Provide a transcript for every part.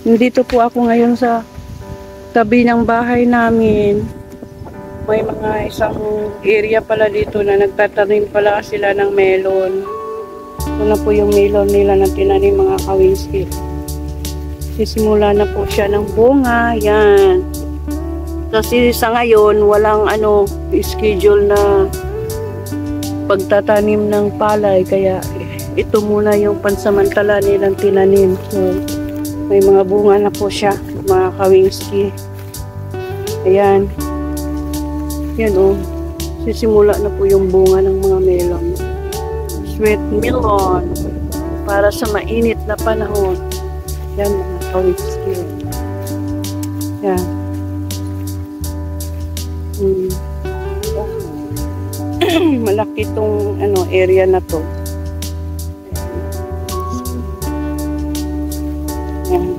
Nandito po ako ngayon sa tabi ng bahay namin. May mga isang area pala dito na nagtatanim pala sila ng melon. Ito na po yung melon nila na tinanim, mga Kawinski. Sisimula na po siya ng bunga. Yan. Kasi sa ngayon, walang schedule na pagtatanim ng palay. Kaya ito muna yung pansamantala nilang tinanim. So, may mga bunga na po siya, mga Kawinski. Ayan. Yan o. Sisimula na po yung bunga ng mga melon. Sweet melon. Para sa mainit na panahon. Yan, mga Kawinski. Yan. Malaki tong area na to. Yan.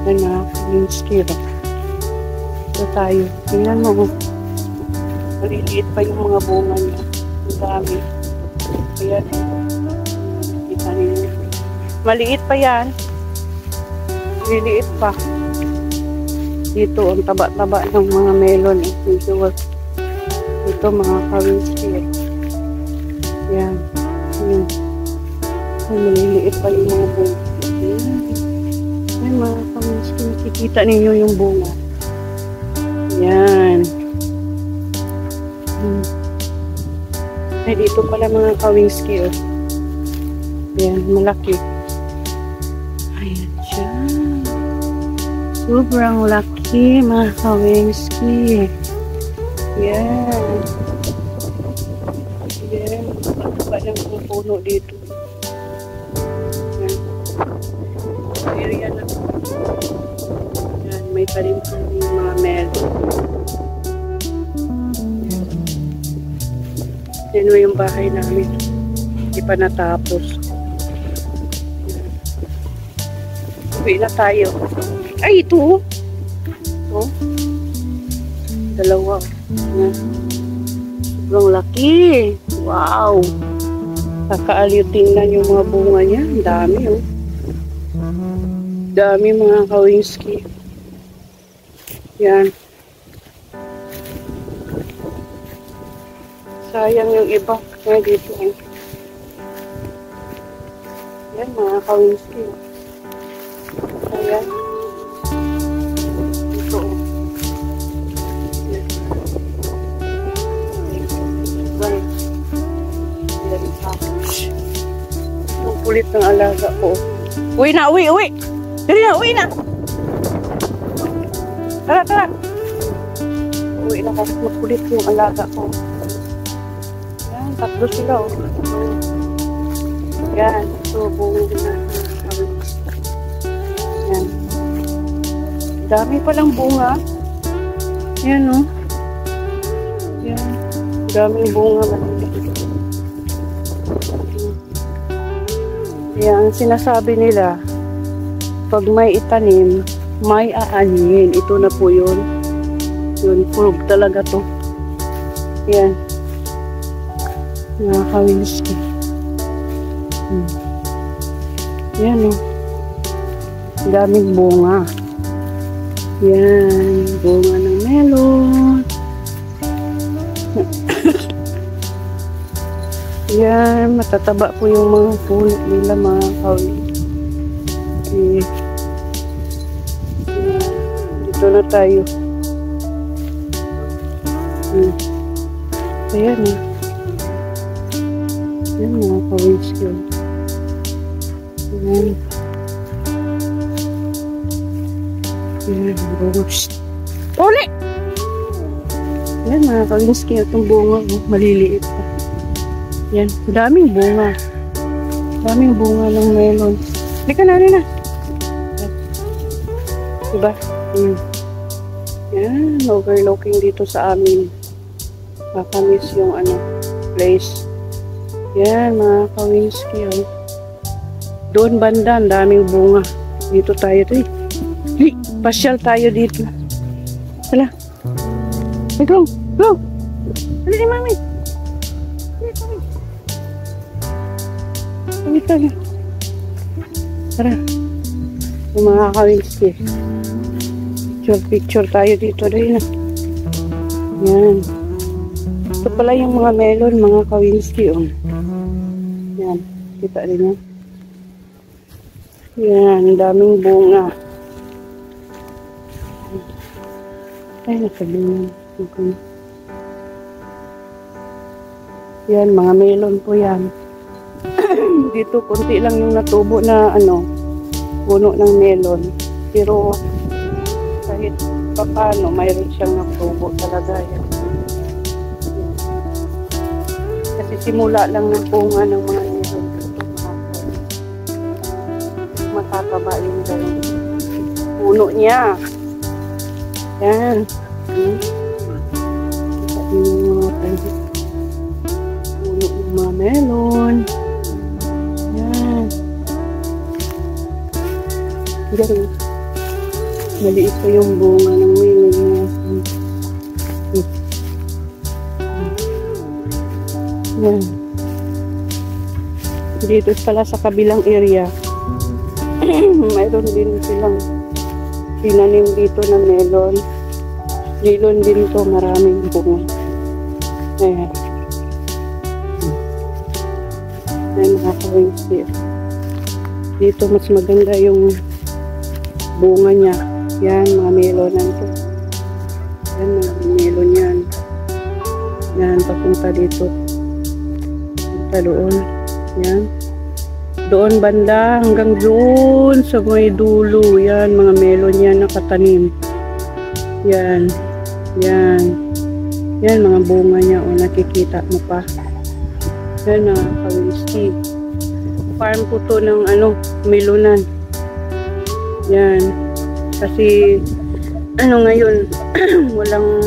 Yan na, yung skira. Ito tayo. Tingnan mo. Maliliit pa yung mga bunga niya. Ang dami. Ayan. Kita niyo. Maliit pa yan. Maliliit pa. Dito, ang taba-taba ng mga melon. Ito, mga Kawinski. Yan. Yan. Ay, maliliit pa yung mga bunga. Yan, mga Kawinski. Nakikita ninyo yung bunga. Yan. Ay, dito pala mga Kawinski. Oh. Yan, malaki. Ayan siya. Sobrang laki, mga Kawinski. Yan. Yan. Mataba ng mga puno dito. Yan. Area na. Yan. May talim po yung mga melon. Yan yung bahay namin. Hindi pa natapos. Yan. Uwi na tayo. Ay, ito. Ito. Dalawa. Yan. Sobrang laki. Wow. Kakaaliw tingnan yung mga bunga niya. Ang dami, oh. Dami, mga Kawinski. Yan. Sayang yung iba. Kaya dito, eh. Yan, mga Kawinski. Ayan. Ito, oh. Ang kulit ng alaga ko. Uwi na, uwi, uwi! Dali na, uwi na! Tara, tara! Uwi na kasi magkulit yung alaga ko. Yan, tatlo sila, oh. Yan, ito, buong na. Yan. Dami palang bunga. Yan, oh. Yan. Daming bunga. Yan, sinasabi nila, pag may itanim, may aanin. Ito na po yun. Yun, proof talaga to. Yan. Mga Kawinski. Yan, oh. Daming bunga. Yan, bunga ng melon. Yan, matataba po yung mga puno nila, mga Kawinski. Dito na tayo. Ayan, eh. Yan, mga Kawinski. Ayan. Ayan, bunga. Uli! Yan, mga Kawinski. Itong bunga, maliliit pa. Yan, daming bunga. Daming bunga ng melon. Hindi ka na rin, ah. Diba? Yan, overlooking dito sa amin. Kakamis yung place. Yan, mga Kawinski. Oh. Doon banda, daming bunga. Dito tayo rin. Hey, pasyal tayo dito. Hala. Hey, go. Go. Dali ni mami. Dali tayo. Tara. Yung mga kawinski. Picture tayo dito rin. Yan. Ito pala yung mga melon, mga kawinski. Oh. Yan. Kita rin yan. Yan. Daming bunga. Ay, nakabungan. Okay. Yan, mga melon po yan. Dito, konti lang yung natubo na puno ng melon. Pero, kahit paano, mayroon siyang natubo talaga yan. Kasi simula lang ng bunga ng mga melon. Matataba yung puno niya. Yan. Puno ng mga melon. Yan. Ganun. Maliit pa yung bunga ng melon niya. Yan. Dito pala sa kabilang area. Mayroon din silang tinanim dito na melon. Melon din to, maraming bunga. Ayan. Ayan, nakakawinsi. Dito mas maganda yung bunga niya. Yan, mga melonan to. Yan, mga melon yan. Yan, papunta dito. Punta doon. Yan. Doon banda hanggang doon sa may dulo. Yan, mga melon yan nakatanim. Yan. Yan. Yan, mga bunga niya. O, nakikita mo pa. Yan, kawinski. Farm ko to ng melonan. Yan. Kasi, ngayon, walang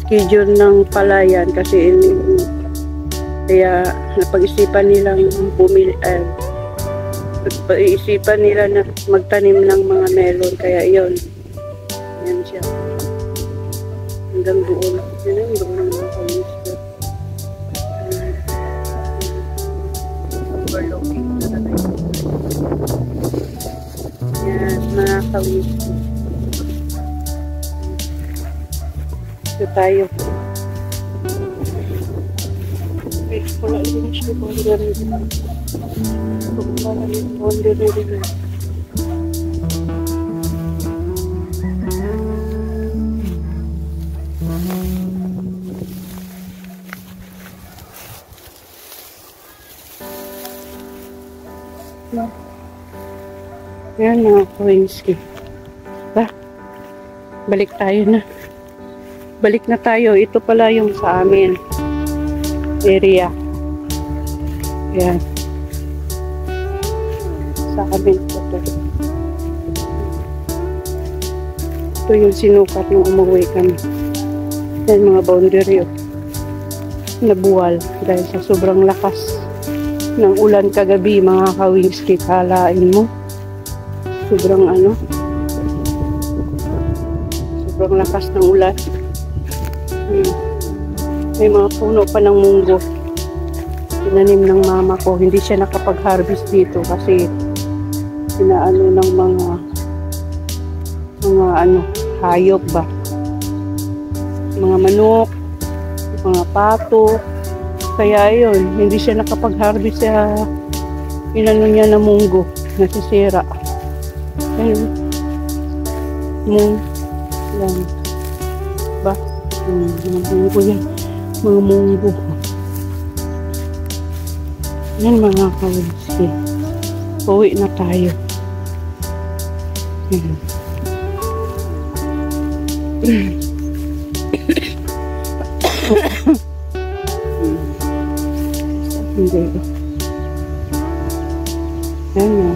schedule ng palayan. Kasi, kaya, napag-isipan nilang pag-iisipan nila na magtanim ng mga melon. Kaya yun. Yan siya. Hanggang doon. Yan ang doon ng mga kawinski. Overlooking talaga yun. Yan. Mga kawinski. Ito tayo. Wala din siya. Wala rin. Yan mga kawinski. Balik tayo na. Balik na tayo. Ito pala yung sa amin area. Yan. Sa amin ito. Ito yung sinukat nung umuwi kami. Yan mga boundary nabuwal dahil sa sobrang lakas ng ulan kagabi mga kawinski. Kalain mo sobrang sobrang lakas ng ulan. May mga puno pa ng munggo tinanim ng mama ko. Hindi siya nakapag-harvest dito kasi inaano ng mga hayop ba, mga manok, mga pato. Kaya yun, hindi siya nakapag-harvest sa inano niya na munggo, nasisira. Ayun. Yan. Ba? Mga munggo yan. Mga munggo. Yan mga kawinski. Uwi na tayo. Yan. Hindi. Yan na.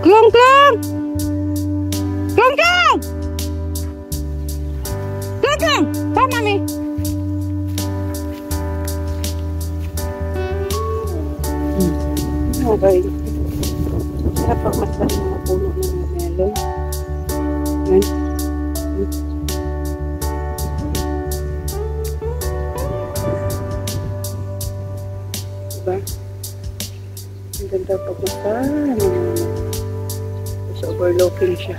Klong! Klong! Klong! Klong! Klong! Klong! Come, mami! Okay. Dapat mas mga puno ng melon. Yan. Diba? Ang ganda pagmasa. Tapos overlooking siya.